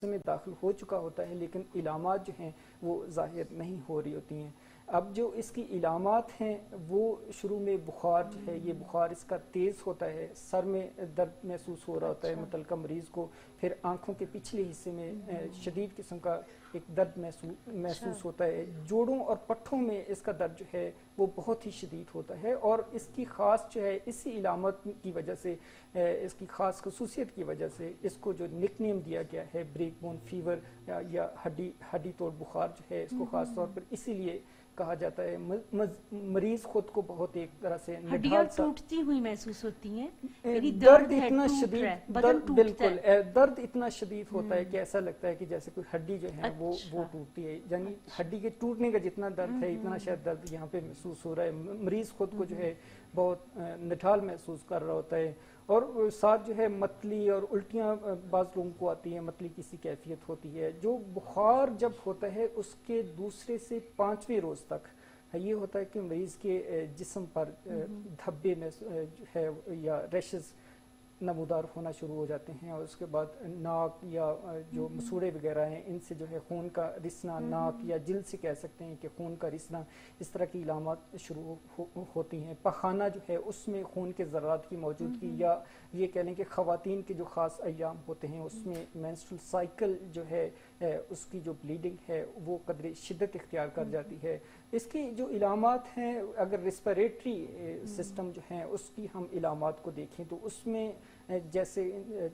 میں داخل ہو چکا ہوتا ہے لیکن علامات جو ہیں وہ ظاہر نہیں ہو رہی ہوتی ہیں۔ اب جو اس کی علامات ہیں وہ شروع میں بخار جو ہے، یہ بخار اس کا تیز ہوتا ہے، سر میں درد محسوس ہو رہا ہوتا ہے متعلقہ مریض کو، پھر آنکھوں کے پچھلے حصے میں شدید قسم کا ایک درد محسوس ہوتا ہے، جوڑوں اور پٹھوں میں اس کا درد جو ہے وہ بہت ہی شدید ہوتا ہے، اور اس کی خاص جو ہے اسی علامت کی وجہ سے، اس کی خاص خصوصیت کی وجہ سے اس کو جو نک نیم دیا گیا ہے بریک بون فیور یا ہڈی توڑ بخار جو ہے، اس کو خاص طور پر اسی لیے کہا جاتا ہے۔ مریض خود کو بہت ایک طرح سے ہڈیاں ٹوٹتی ہوئی محسوس ہوتی ہیں، درد اتنا شدید، بالکل درد اتنا شدید ہوتا ہے کہ ایسا لگتا ہے کہ جیسے کوئی ہڈی جو ہے وہ ٹوٹتی ہے، یعنی ہڈی کے ٹوٹنے کا جتنا درد ہے اتنا شاید درد یہاں پہ محسوس ہو رہا ہے۔ مریض خود کو جو ہے بہت نٹھال محسوس کر رہا ہوتا ہے، اور ساتھ جو ہے متلی اور الٹیاں بعض لوگوں کو آتی ہیں، متلی کسی کیفیت ہوتی ہے۔ جو بخار جب ہوتا ہے اس کے دوسرے سے 5ویں روز تک یہ ہوتا ہے کہ مریض کے جسم پر دھبے میں ہے یا ریشز نمودار ہونا شروع ہو جاتے ہیں، اور اس کے بعد ناک یا جو مسوڑے وغیرہ ہیں ان سے جو ہے خون کا رسنا، ناک یا جلد سے کہہ سکتے ہیں کہ خون کا رسنا، اس طرح کی علامات شروع ہوتی ہیں۔ پخانہ جو ہے اس میں خون کے ذرات کی موجودگی، یا یہ کہہ لیں کہ خواتین کے جو خاص ایام ہوتے ہیں اس میں مینسٹرل سائیکل جو ہے اس کی جو بلیڈنگ ہے وہ قدر شدت اختیار کر جاتی ہے۔ اس کی جو علامات ہیں، اگر ریسپیریٹری سسٹم جو ہیں اس کی ہم علامات کو دیکھیں تو اس میں جیسے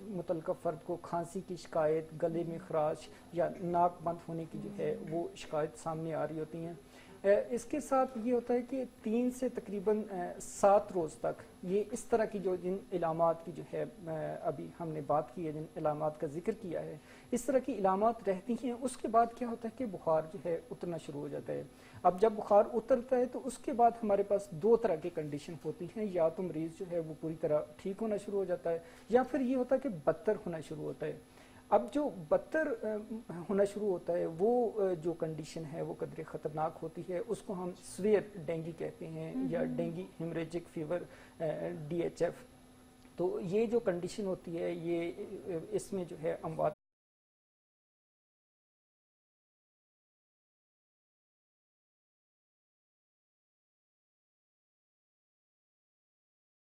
متعلقہ فرد کو کھانسی کی شکایت، گلے میں خراش یا ناک بند ہونے کی جو ہے وہ شکایت سامنے آ رہی ہوتی ہیں۔ اس کے ساتھ یہ ہوتا ہے کہ 3 سے تقریباً 7 روز تک یہ اس طرح کی جن علامات کی جو ہے ابھی ہم نے بات کی ہے، جن علامات کا ذکر کیا ہے، اس طرح کی علامات رہتی ہیں۔ اس کے بعد کیا ہوتا ہے کہ بخار جو ہے اترنا شروع ہو جاتا ہے۔ اب جب بخار اترتا ہے تو اس کے بعد ہمارے پاس 2 طرح کی کنڈیشن ہوتی ہیں، یا تو مریض جو ہے وہ پوری طرح ٹھیک ہونا شروع ہو جاتا ہے، یا پھر یہ ہوتا ہے کہ بدتر ہونا شروع ہوتا ہے۔ اب جو بدتر ہونا شروع ہوتا ہے وہ جو کنڈیشن ہے وہ قدر خطرناک ہوتی ہے، اس کو ہم سویئر ڈینگی کہتے ہیں، یا ڈینگی ہیمریجک فیور DHF۔ تو یہ جو کنڈیشن ہوتی ہے یہ اس میں جو ہے اموات